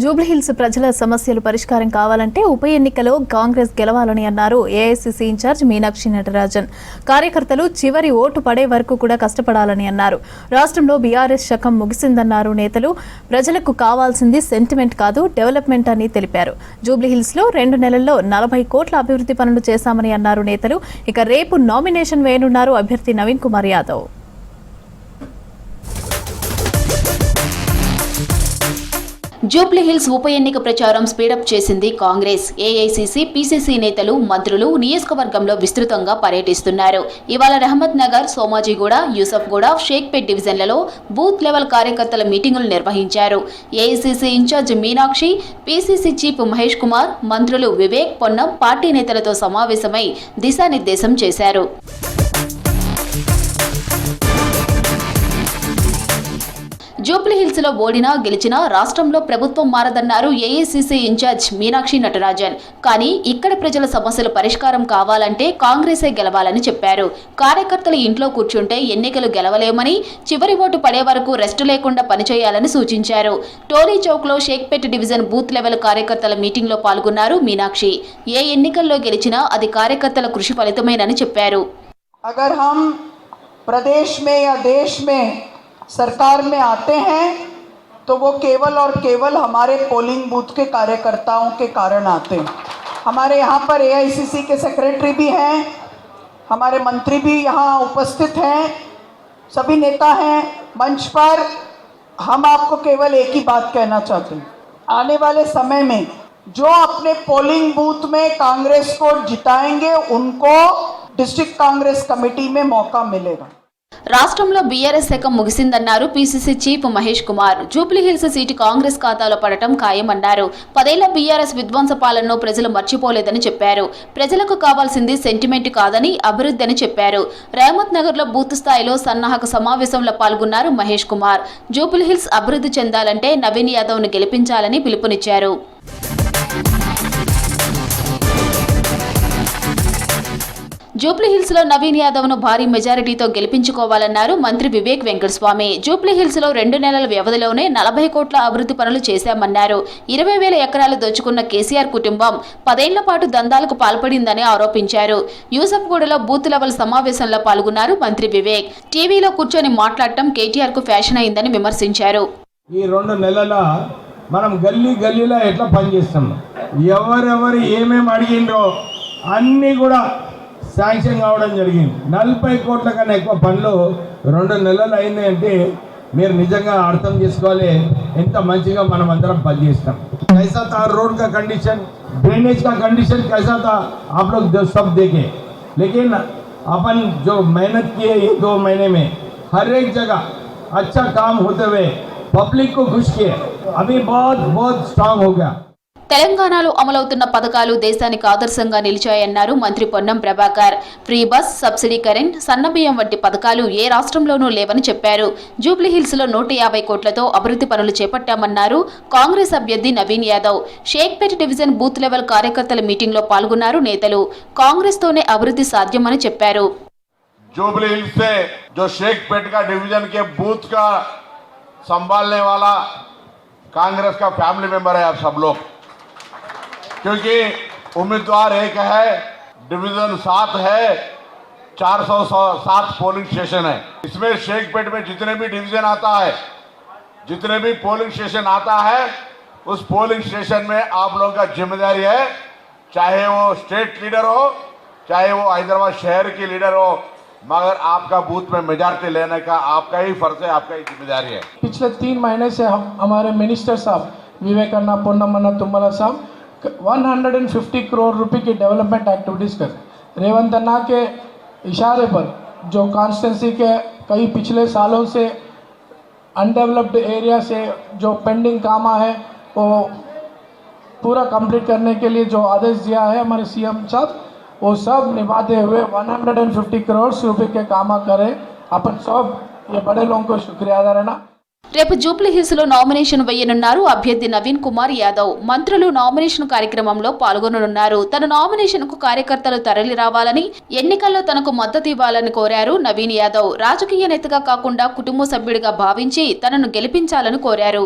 జూబ్లీహిల్స్ ప్రజల సమస్యలు పరిష్కారం కావాలంటే ఉప ఎన్నికలో కాంగ్రెస్ గెలవాలని అన్నారు ఏఐసీసీ ఇన్ఛార్జ్ మీనాక్షి నటరాజన్. కార్యకర్తలు చివరి ఓటు పడే వరకు కూడా కష్టపడాలని అన్నారు. రాష్ట్రంలో బీఆర్ఎస్ శకం ముగిసిందన్నారు నేతలు. ప్రజలకు కావాల్సింది సెంటిమెంట్ కాదు, డెవలప్మెంట్ అని తెలిపారు. జూబ్లీహిల్స్ లో 2 నెలల్లో 40 కోట్ల అభివృద్ధి పనులు చేశామని అన్నారు నేతలు. ఇక రేపు నామినేషన్ వేయనున్నారు అభ్యర్థి నవీన్ కుమార్ యాదవ్. జూబ్లీహిల్స్ ఉప ఎన్నిక ప్రచారం స్పీడప్ చేసింది కాంగ్రెస్. ఏఐసీసీ, పీసీసీ నేతలు, మంత్రులు నియోజకవర్గంలో విస్తృతంగా పర్యటిస్తున్నారు. ఇవాళ రహమత్ నగర్, సోమాజిగూడ, యూసఫ్గూడ, షేక్పేట్ డివిజన్లలో బూత్ లెవెల్ కార్యకర్తల మీటింగులు నిర్వహించారు. AICC in-charge Meenakshi, PCC chief Mahesh Kumar, మంత్రులు వివేక్, పొన్నం పార్టీ నేతలతో సమావేశమై దిశానిర్దేశం చేశారు. జూబ్లీహిల్స్ లో ఓడినా గెలిచినా రాష్ట్రంలో ప్రభుత్వం మారదన్నారు ఏఐసీసీ ఇన్ఛార్జ్ మీనాక్షి నటరాజన్. కానీ ఇక్కడ ప్రజల సమస్యలు పరిష్కారం కావాలంటే కాంగ్రెసే గెలవాలని చెప్పారు. కార్యకర్తలు ఇంట్లో కూర్చుంటే ఎన్నికలు గెలవలేమని, చివరి ఓటు పడే వరకు రెస్టు లేకుండా పనిచేయాలని సూచించారు. టోలీ చౌక్ లో షేక్పేట్ డివిజన్ బూత్ లెవెల్ కార్యకర్తల మీటింగ్ లో పాల్గొన్నారు మీనాక్షి. ఏ ఎన్నికల్లో గెలిచినా అది కార్యకర్తల కృషి ఫలితమేనని చెప్పారు. अगर हम प्रदेश में या देश में सरकार में आते हैं तो वो केवल और केवल हमारे पोलिंग बूथ के कार्यकर्ताओं के कारण आते हैं. हमारे यहाँ पर एआईसीसी के सेक्रेटरी भी हैं, हमारे मंत्री भी यहाँ उपस्थित हैं, सभी नेता हैं मंच पर. हम आपको केवल एक ही बात कहना चाहते हैं, आने वाले समय में जो अपने पोलिंग बूथ में कांग्रेस को जिताएंगे उनको डिस्ट्रिक्ट कांग्रेस कमेटी में मौका मिलेगा. రాష్ట్రంలో బీఆర్ఎస్ శకం ముగిసిందన్నారు PCC chief Mahesh Kumar. Jubilee Hills seat Congress ఖాతాలో పడటం ఖాయమన్నారు. 10 ఏళ్ల బీఆర్ఎస్ విధ్వంస పాలనను ప్రజలు మర్చిపోలేదని చెప్పారు. ప్రజలకు కావాల్సింది సెంటిమెంట్ కాదని, అభివృద్ధి అని చెప్పారు. రహమత్ నగర్ లో బూత్ స్థాయిలో సన్నాహక సమావేశంలో పాల్గొన్నారు మహేష్ కుమార్. జూబ్లీహిల్స్ అభివృద్ధి చెందాలంటే నవీన్ యాదవ్ ను గెలిపించాలని పిలుపునిచ్చారు. జూబ్లీహిల్స్ లో నవీన్ యాదవ్ ను భారీ మెజారిటీతో గెలిపించుకోవాలన్నారు మంత్రి వివేక్ వెంకటస్వామి. జూబ్లీహిల్స్ లో 2 నెలల వ్యవధిలోనే 40 కోట్ల అభివృద్ధి పనులు చేశామన్నారు. 20,000 ఎకరాలు దోచుకున్న కేసీఆర్ కుటుంబం 10 ఏళ్ల పాటు దందాలకు పాల్పడిందని ఆరోపించారు. యూసఫ్గూడలో బూత్ లెవెల్ సమావేశంలో పాల్గొన్నారు మంత్రి వివేక్. టీవీలో కూర్చొని మాట్లాడటం కేటీఆర్ కు ఫ్యాషన్ అయిందని విమర్శించారు. ఈ 2 నెలల మనం గల్లీలో ఎట్లా పనిచేస్తాం, ఎవరెవరు ఏమేమి అడిగిండ్రో అన్నీ కూడా శాంక్షన్ కావడం జరిగింది. 40 కోట్ల కన్నా ఎక్కువ పనులు 2 నెలలు అయింది అంటే మీరు నిజంగా అర్థం చేసుకోవాలి ఎంత మంచిగా మనం అందరం పనిచేస్తాం. कैसा था रोड का कंडीशन, ड्रेनेज का कंडीशन कैसा था, आप लोग सब देखे. लेकिन अपन जो मेहनत किए ये 2 महीने में हर एक जगह अच्छा काम होते हुए पब्लिक को खुश किए. अभी बहुत स्ट्रांग हो गया. తెలంగాణలో అమలవుతున్న పథకాలు దేశానికి ఆదర్శంగా నిలిచాయన్నారు మంత్రి Ponnam Prabhakar. Free bus, subsidy current, సన్నబియ్యం వంటి పథకాలు ఏ రాష్ట్రంలోనూ లేవని చెప్పారు. జూబ్లీహిల్స్ లో 150 కోట్లతో అభివృద్ధి పనులు చేపట్టామన్నారు కాంగ్రెస్ అభ్యర్థి Naveen Yadav. Shaikpet division booth level కార్యకర్తల మీటింగ్ లో పాల్గొన్నారు నేతలు. కాంగ్రెస్ తోనే అభివృద్ధి సాధ్యమని చెప్పారు. జూబ్లీహిల్స్ से जो शेखपेट का डिवीजन के बूथ का संभालने वाला कांग्रेस का फैमिली मेंबर है आप सब लोग, क्योंकि उम्मीदवार एक है, डिवीजन 7 है, 407 पोलिंग स्टेशन है. इसमें शेखपेट में जितने भी डिवीजन आता है, जितने भी पोलिंग स्टेशन आता है, उस पोलिंग स्टेशन में आप लोगों का जिम्मेदारी है, चाहे वो स्टेट लीडर हो, चाहे वो हैदराबाद शहर की लीडर हो, मगर आपका बूथ में मेजॉरिटी लेने का आपका ही फर्ज है, आपका ही जिम्मेदारी है. पिछले 3 महीने से हमारे मिनिस्टर साहब विवेक अन्ना, पोन्नमन्ना, तुम्मला साहब 150 करोड़ रुपए की डेवलपमेंट एक्टिविटीज़ कर. रेवंत अन्ना के इशारे पर जो कॉन्स्टिट्यूंसी के कई पिछले सालों से अनडेवलप्ड एरिया से जो पेंडिंग काम है वो पूरा कंप्लीट करने के लिए जो आदेश दिया है हमारे सीएम साहब, वो सब निभाते हुए 150 करोड़ रुपए के काम करें. अपन सब ये बड़े लोगों को शुक्रिया अदा रहना. రేపు జూబ్లీహిల్స్ లో నామినేషన్ వేయనున్నారు అభ్యర్థి నవీన్ కుమార్ యాదవ్. మంత్రులు నామినేషన్ కార్యక్రమంలో పాల్గొననున్నారు. తన నామినేషన్ కు కార్యకర్తలు తరలి రావాలని, ఎన్నికల్లో తనకు మద్దతు ఇవ్వాలని కోరారు నవీన్ యాదవ్. రాజకీయ నేతగా కాకుండా కుటుంబ సభ్యుడిగా భావించి తనను గెలిపించాలని కోరారు.